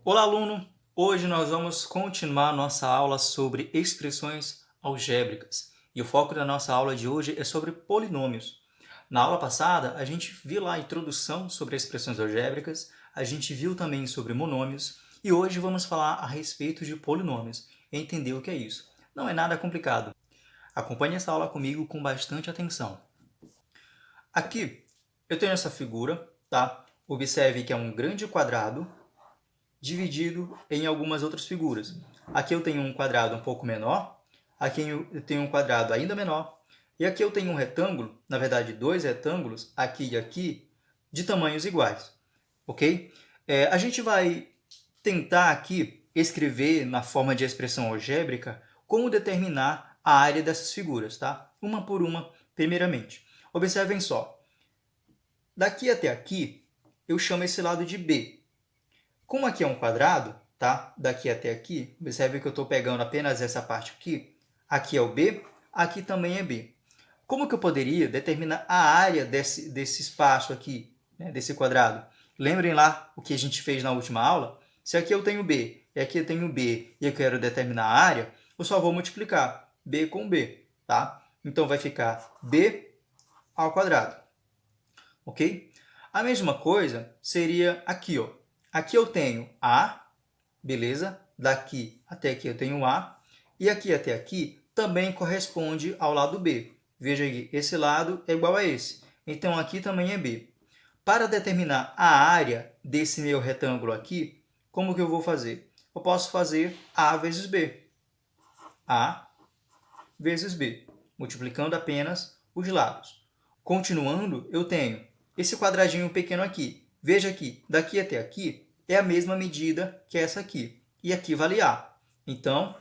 Olá, aluno! Hoje nós vamos continuar nossa aula sobre expressões algébricas. E o foco da nossa aula de hoje é sobre polinômios. Na aula passada, a gente viu lá a introdução sobre expressões algébricas, a gente viu também sobre monômios, e hoje vamos falar a respeito de polinômios e entender o que é isso. Não é nada complicado. Acompanhe essa aula comigo com bastante atenção. Aqui, eu tenho essa figura, tá? Observe que é um grande quadrado dividido em algumas outras figuras. Aqui eu tenho um quadrado um pouco menor, aqui eu tenho um quadrado ainda menor, e aqui eu tenho um retângulo, na verdade dois retângulos, aqui e aqui, de tamanhos iguais, ok? A gente vai tentar aqui escrever na forma de expressão algébrica como determinar a área dessas figuras, tá? Uma por uma, primeiramente. Observem só, daqui até aqui eu chamo esse lado de B. Como aqui é um quadrado, tá? Daqui até aqui, observe que eu estou pegando apenas essa parte aqui. Aqui é o B, aqui também é B. Como que eu poderia determinar a área desse espaço aqui, né, desse quadrado? Lembrem lá o que a gente fez na última aula? Se aqui eu tenho B e aqui eu tenho B e eu quero determinar a área, eu só vou multiplicar B com B, tá? Então vai ficar B ao quadrado, ok? A mesma coisa seria aqui, ó. Aqui eu tenho A, beleza? Daqui até aqui eu tenho A. E aqui até aqui também corresponde ao lado B. Veja aqui, esse lado é igual a esse. Então, aqui também é B. Para determinar a área desse meu retângulo aqui, como que eu vou fazer? Eu posso fazer A vezes B. A vezes B, multiplicando apenas os lados. Continuando, eu tenho esse quadradinho pequeno aqui. Veja aqui, daqui até aqui é a mesma medida que essa aqui. E aqui vale A. Então,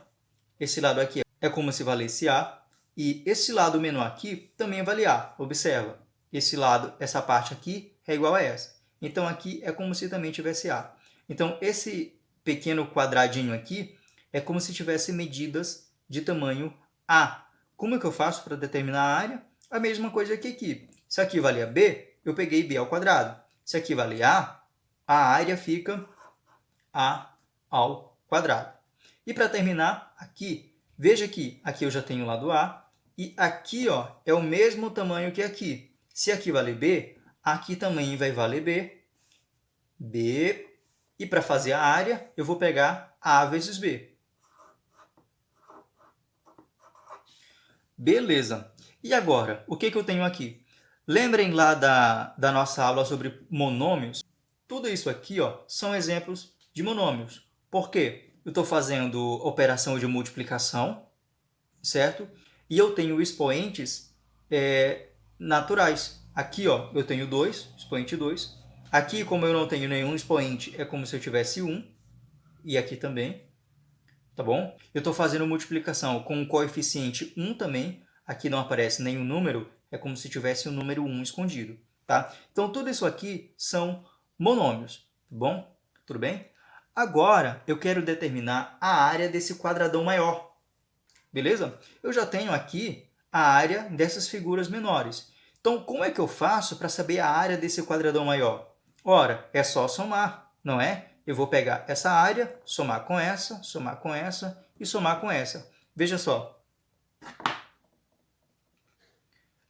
esse lado aqui é como se valesse A. E esse lado menor aqui também vale A. Observa, esse lado, essa parte aqui é igual a essa. Então, aqui é como se também tivesse A. Então, esse pequeno quadradinho aqui é como se tivesse medidas de tamanho A. Como é que eu faço para determinar a área? A mesma coisa que aqui. Se aqui valia B, eu peguei B ao quadrado. Se aqui vale a área fica A ao quadrado. E para terminar, aqui, veja que aqui eu já tenho o lado A, e aqui ó, é o mesmo tamanho que aqui. Se aqui vale B, aqui também vai valer B, B, e para fazer a área, eu vou pegar A vezes B. Beleza. E agora, o que eu tenho aqui? Lembrem lá da nossa aula sobre monômios? Tudo isso aqui ó, são exemplos de monômios. Por quê? Eu estou fazendo operação de multiplicação, certo? E eu tenho expoentes naturais. Aqui ó, eu tenho 2, expoente 2. Aqui, como eu não tenho nenhum expoente, é como se eu tivesse 1. E aqui também, tá bom? Eu estou fazendo multiplicação com o coeficiente 1 também. Aqui não aparece nenhum número, é como se tivesse o número 1 escondido, tá? Então, tudo isso aqui são monômios, tá bom? Tudo bem? Agora, eu quero determinar a área desse quadradão maior, beleza? Eu já tenho aqui a área dessas figuras menores. Então, como é que eu faço para saber a área desse quadradão maior? Ora, é só somar, não é? Eu vou pegar essa área, somar com essa e somar com essa. Veja só.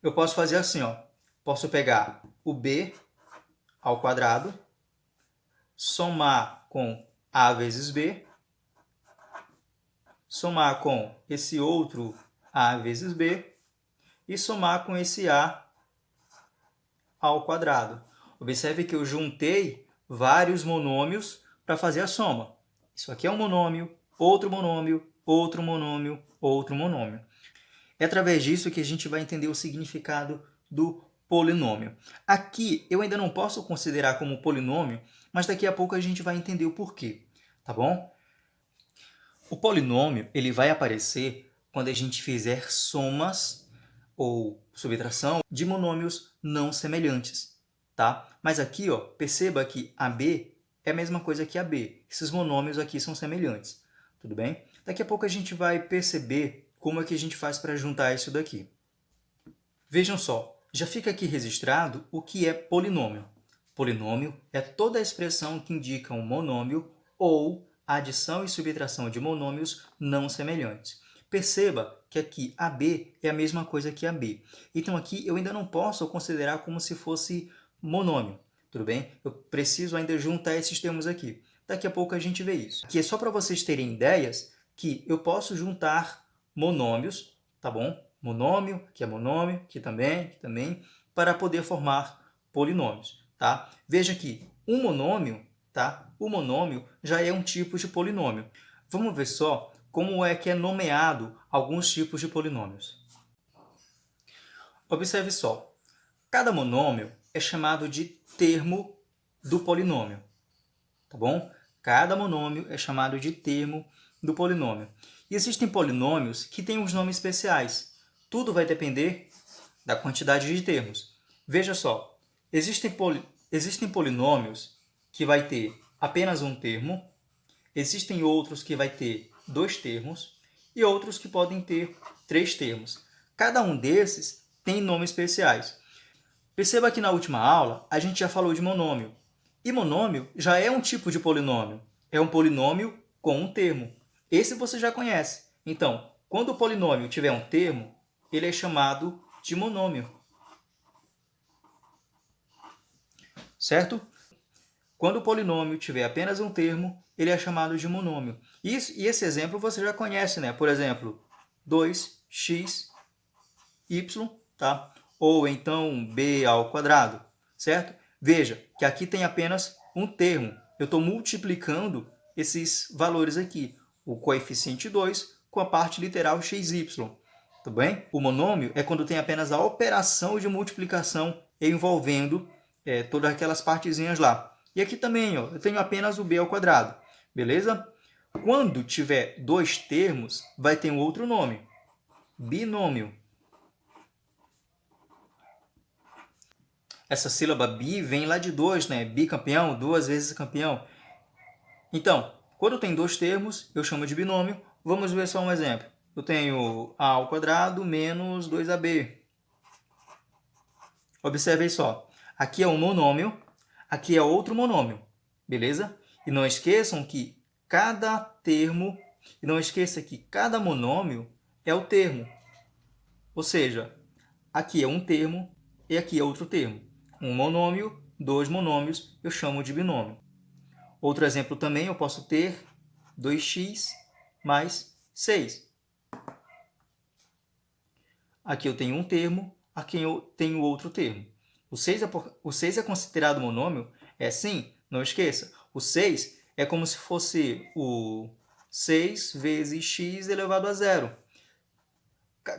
Eu posso fazer assim, ó. Posso pegar o b ao quadrado, somar com a vezes b, somar com esse outro a vezes b e somar com esse a ao quadrado. Observe que eu juntei vários monômios para fazer a soma. Isso aqui é um monômio, outro monômio, outro monômio, outro monômio. É através disso que a gente vai entender o significado do polinômio. Aqui eu ainda não posso considerar como polinômio, mas daqui a pouco a gente vai entender o porquê, tá bom? O polinômio ele vai aparecer quando a gente fizer somas ou subtração de monômios não semelhantes, tá? Mas aqui, ó, perceba que AB é a mesma coisa que AB. Esses monômios aqui são semelhantes, tudo bem? Daqui a pouco a gente vai perceber como é que a gente faz para juntar isso daqui. Vejam só, já fica aqui registrado o que é polinômio. Polinômio é toda a expressão que indica um monômio ou adição e subtração de monômios não semelhantes. Perceba que aqui AB é a mesma coisa que AB. Então aqui eu ainda não posso considerar como se fosse monômio, tudo bem? Eu preciso ainda juntar esses termos aqui. Daqui a pouco a gente vê isso. Aqui é só para vocês terem ideias que eu posso juntar monômios, tá bom? Monômio, que também, para poder formar polinômios, tá? Veja que um monômio, tá? O monômio já é um tipo de polinômio. Vamos ver só como é que é nomeado alguns tipos de polinômios. Observe só, cada monômio é chamado de termo do polinômio, tá bom? Cada monômio é chamado de termo do polinômio. E existem polinômios que têm uns nomes especiais. Tudo vai depender da quantidade de termos. Veja só, existem polinômios que vai ter apenas um termo, existem outros que vai ter 2 termos e outros que podem ter 3 termos. Cada um desses tem nomes especiais. Perceba que na última aula a gente já falou de monômio. E monômio já é um tipo de polinômio. É um polinômio com um termo. Esse você já conhece. Então, quando o polinômio tiver um termo, ele é chamado de monômio. Certo? Quando o polinômio tiver apenas um termo, ele é chamado de monômio. E esse exemplo você já conhece, né? Por exemplo, 2x, y, tá? Ou então b ao quadrado, certo? Veja que aqui tem apenas um termo. Eu estou multiplicando esses valores aqui. O coeficiente 2 com a parte literal xy. Tá bem? O monômio é quando tem apenas a operação de multiplicação envolvendo todas aquelas partezinhas lá. E aqui também, ó, eu tenho apenas o b ao quadrado, beleza? Quando tiver 2 termos, vai ter um outro nome, binômio. Essa sílaba bi vem lá de 2, né? Bicampeão, 2 vezes campeão. Então, quando tem 2 termos, eu chamo de binômio. Vamos ver só um exemplo. Eu tenho a ao quadrado menos 2ab. Observe só. Aqui é um monômio, aqui é outro monômio, beleza? E não esqueçam que cada termo, e não esqueça que cada monômio é o termo. Ou seja, aqui é um termo e aqui é outro termo. Um monômio, 2 monômios, eu chamo de binômio. Outro exemplo também, eu posso ter 2x mais 6. Aqui eu tenho um termo, aqui eu tenho outro termo. O 6 é considerado monômio? É sim, não esqueça. O 6 é como se fosse o 6 vezes x elevado a zero.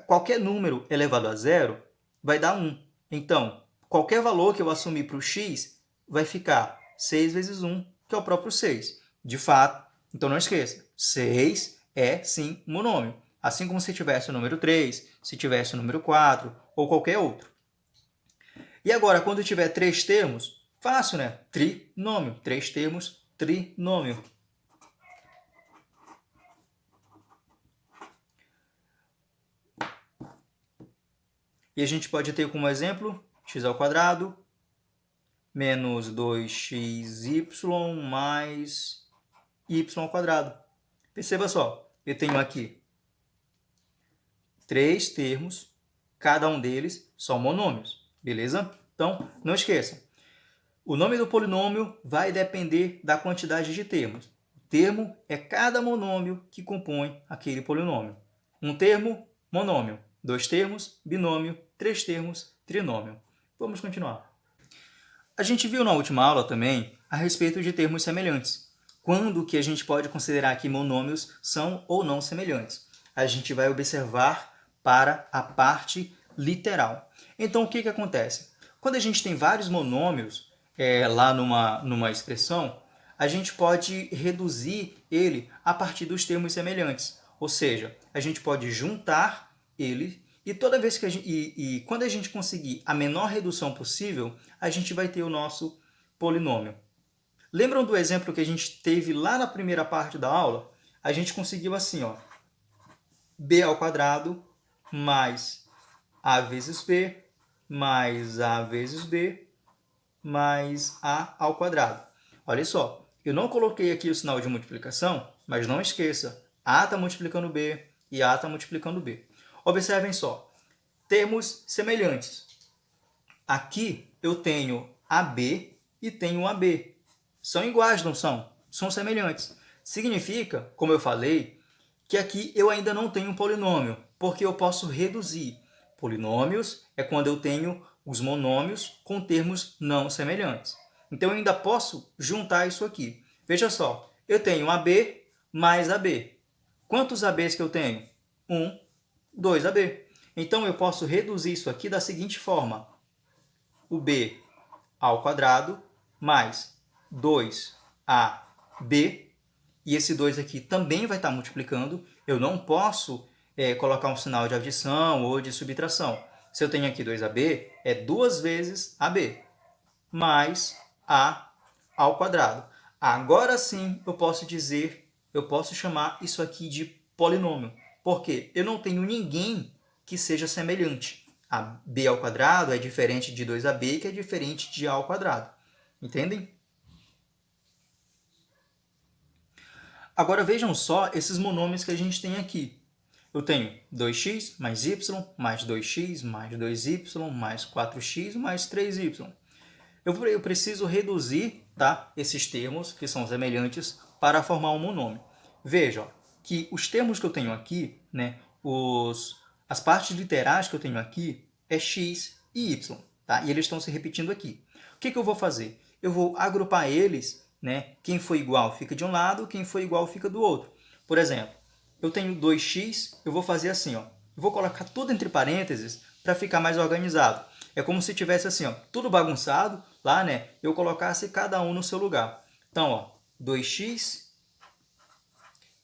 Qualquer número elevado a zero vai dar 1. Então, qualquer valor que eu assumir para o x vai ficar 6 vezes 1, que é o próprio 6. De fato, então não esqueça, 6 é sim um monômio. Assim como se tivesse o número 3, se tivesse o número 4 ou qualquer outro. E agora, quando tiver 3 termos, fácil, né? Trinômio. 3 termos, trinômio. E a gente pode ter como exemplo x ao quadrado menos 2xy mais y ao quadrado. Perceba só, eu tenho aqui 3 termos, cada um deles são monômios, beleza? Então, não esqueça, o nome do polinômio vai depender da quantidade de termos. O termo é cada monômio que compõe aquele polinômio. Um termo, monômio. 2 termos, binômio. 3 termos, trinômio. Vamos continuar. A gente viu na última aula também a respeito de termos semelhantes. Quando que a gente pode considerar que monômios são ou não semelhantes? A gente vai observar para a parte literal. Então, o que acontece? Quando a gente tem vários monômios lá numa expressão, a gente pode reduzir ele a partir dos termos semelhantes. Ou seja, a gente pode juntar ele e toda vez que quando a gente conseguir a menor redução possível, a gente vai ter o nosso polinômio. Lembram do exemplo que a gente teve lá na primeira parte da aula? A gente conseguiu assim, ó, b ao quadrado mais a vezes b mais a vezes b mais a ao quadrado. Olha só, Eu não coloquei aqui o sinal de multiplicação, mas não esqueça, A está multiplicando B e A está multiplicando B. Observem só, termos semelhantes. Aqui eu tenho AB e tenho AB. São iguais, não são? São semelhantes. Significa, como eu falei, que aqui eu ainda não tenho um polinômio, porque eu posso reduzir. Polinômios é quando eu tenho os monômios com termos não semelhantes. Então eu ainda posso juntar isso aqui. Veja só, eu tenho AB mais AB. Quantos ABs que eu tenho? 1, 2 AB. Então eu posso reduzir isso aqui da seguinte forma. O B ao quadrado mais 2AB, e esse 2 aqui também vai estar multiplicando. Eu não posso colocar um sinal de adição ou de subtração. Se eu tenho aqui 2AB, é 2 vezes AB, mais A ao quadrado. Agora sim eu posso dizer, eu posso chamar isso aqui de polinômio. Por quê? Eu não tenho ninguém que seja semelhante. A B ao quadrado é diferente de 2AB, que é diferente de A ao quadrado. Entendem? Agora vejam só esses monômios que a gente tem aqui. Eu tenho 2x mais y, mais 2x, mais 2y, mais 4x, mais 3y. Eu preciso reduzir, tá, esses termos, que são semelhantes, para formar um monômio. Veja ó, que os termos que eu tenho aqui, né, as partes literais que eu tenho aqui, é x e y. Tá? E eles estão se repetindo aqui. O que eu vou fazer? Eu vou agrupar eles, né? Quem for igual fica de um lado, quem for igual fica do outro. Por exemplo, eu tenho 2x, eu vou fazer assim, ó. Eu vou colocar tudo entre parênteses para ficar mais organizado. É como se tivesse assim, ó, tudo bagunçado lá, né? Eu colocasse cada um no seu lugar. Então, ó, 2x,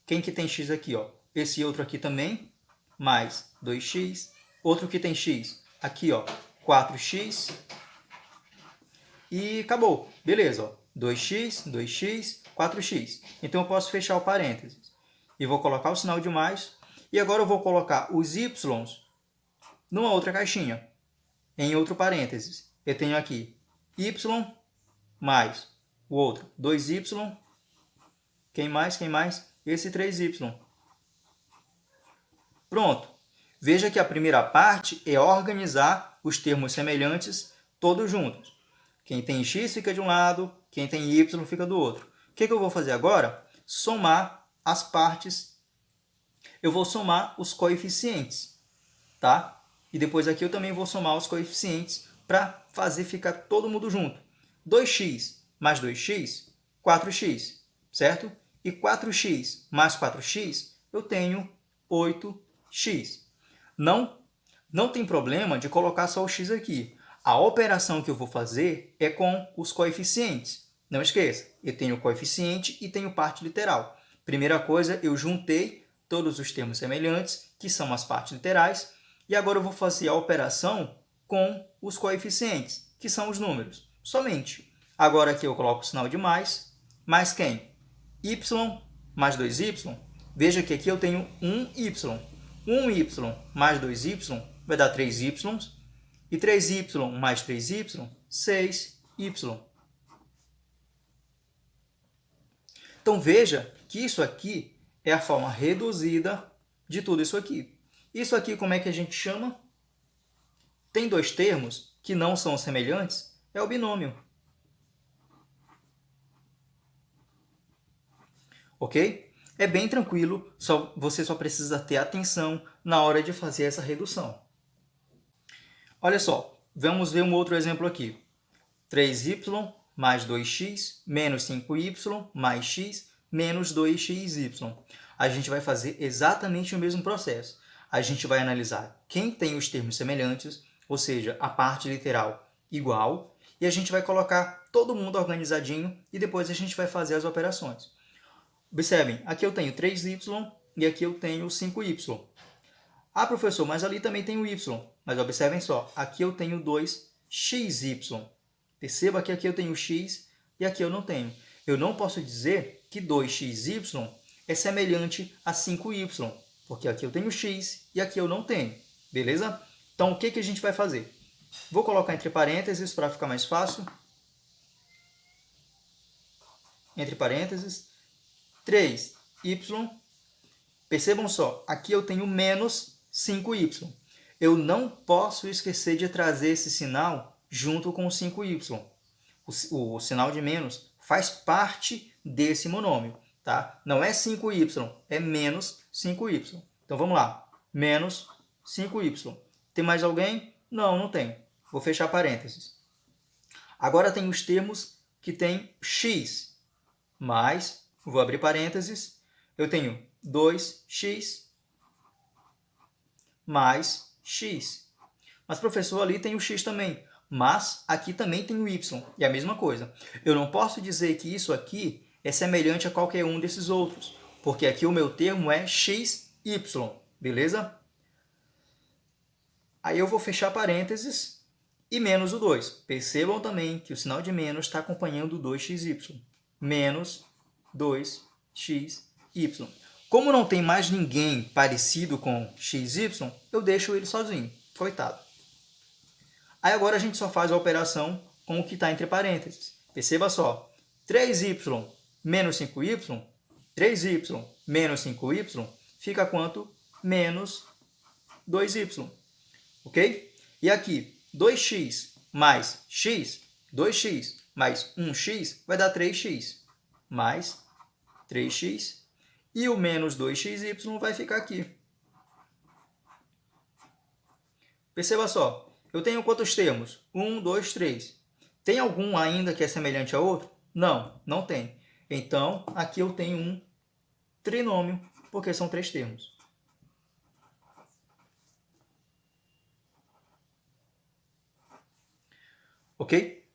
quem que tem x aqui, ó? Esse outro aqui também, mais 2x, outro que tem x, aqui, ó, 4x, e acabou. Beleza, ó, 2x, 2x, 4x. Então eu posso fechar o parênteses. E vou colocar o sinal de mais. E agora eu vou colocar os y's numa outra caixinha, em outro parênteses. Eu tenho aqui y mais o outro 2y. Quem mais? Quem mais? Esse 3y. Pronto. Veja que a primeira parte é organizar os termos semelhantes todos juntos. Quem tem x fica de um lado, quem tem y fica do outro. O que eu vou fazer agora? Somar as partes. Eu vou somar os coeficientes, tá? E depois aqui eu também vou somar os coeficientes para fazer ficar todo mundo junto. 2x mais 2x, 4x, certo? E 4x mais 4x, eu tenho 8x. Não tem problema de colocar só o x aqui. A operação que eu vou fazer é com os coeficientes. Não esqueça, eu tenho coeficiente e tenho parte literal. Primeira coisa, eu juntei todos os termos semelhantes, que são as partes literais, e agora eu vou fazer a operação com os coeficientes, que são os números, somente. Agora aqui eu coloco o sinal de mais quem? Y mais 2y. Veja que aqui eu tenho 1y. 1y mais 2y vai dar 3y. E 3y mais 3y, 6y. Então, veja que isso aqui é a forma reduzida de tudo isso aqui. Isso aqui, como é que a gente chama? Tem dois termos que não são semelhantes, é o binômio. Ok? É bem tranquilo, você só precisa ter atenção na hora de fazer essa redução. Olha só, vamos ver um outro exemplo aqui. 3y mais 2x menos 5y mais x menos 2xy. A gente vai fazer exatamente o mesmo processo. A gente vai analisar quem tem os termos semelhantes, ou seja, a parte literal igual, e a gente vai colocar todo mundo organizadinho e depois a gente vai fazer as operações. Observem, aqui eu tenho 3y e aqui eu tenho 5y. Ah, professor, mas ali também tem o y. Mas observem só, aqui eu tenho 2xy. Perceba que aqui eu tenho x e aqui eu não tenho. Eu não posso dizer que 2xy é semelhante a 5y, porque aqui eu tenho x e aqui eu não tenho. Beleza? Então, o que a gente vai fazer? Vou colocar entre parênteses para ficar mais fácil. entre parênteses, 3y. Percebam só, aqui eu tenho menos 5y. Eu não posso esquecer de trazer esse sinal junto com o 5y. O sinal de menos faz parte desse monômio, tá? Não é 5y, é menos 5y. Então, vamos lá. Menos 5y. Tem mais alguém? Não, não tem. Vou fechar parênteses. Agora tem os termos que tem x, mais, vou abrir parênteses, eu tenho 2x mais x. Mas, professor, ali tem o x também. Mas aqui também tem o y. E a mesma coisa. Eu não posso dizer que isso aqui é semelhante a qualquer um desses outros. Porque aqui o meu termo é xy. Beleza? Aí eu vou fechar parênteses e menos o 2. Percebam também que o sinal de menos está acompanhando o 2xy. Menos 2xy. Como não tem mais ninguém parecido com xy, eu deixo ele sozinho. Coitado. Aí agora a gente só faz a operação com o que está entre parênteses. Perceba só. 3y menos 5y, 3y menos 5y, fica quanto? Menos 2y. Ok? E aqui, 2x mais x, 2x mais 1x vai dar 3x. Mais 3x. E o menos 2xy vai ficar aqui. Perceba só. Eu tenho quantos termos? 1, 2, 3. Tem algum ainda que é semelhante a outro? Não, não tem. Então, aqui eu tenho um trinômio, porque são 3 termos. Ok?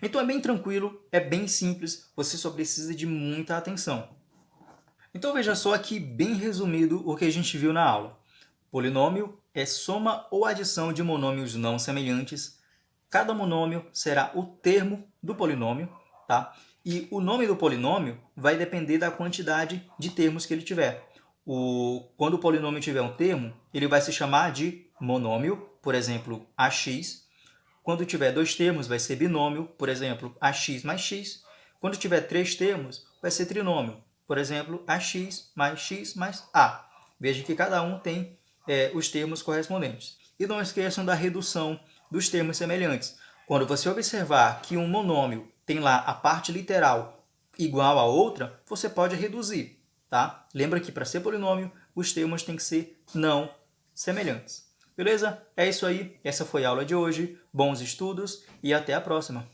Então é bem tranquilo, é bem simples, você só precisa de muita atenção. Então veja só aqui, bem resumido, o que a gente viu na aula. Polinômio é soma ou adição de monômios não semelhantes. Cada monômio será o termo do polinômio, tá? E o nome do polinômio vai depender da quantidade de termos que ele tiver. Quando o polinômio tiver um termo, ele vai se chamar de monômio, por exemplo, ax. Quando tiver 2 termos, vai ser binômio, por exemplo, ax mais x. Quando tiver 3 termos, vai ser trinômio, por exemplo, ax mais a. Veja que cada um tem os termos correspondentes. E não esqueçam da redução dos termos semelhantes. Quando você observar que um monômio tem lá a parte literal igual a outra, você pode reduzir. Tá? Lembra que para ser polinômio, os termos têm que ser não semelhantes. Beleza? É isso aí. Essa foi a aula de hoje. Bons estudos e até a próxima.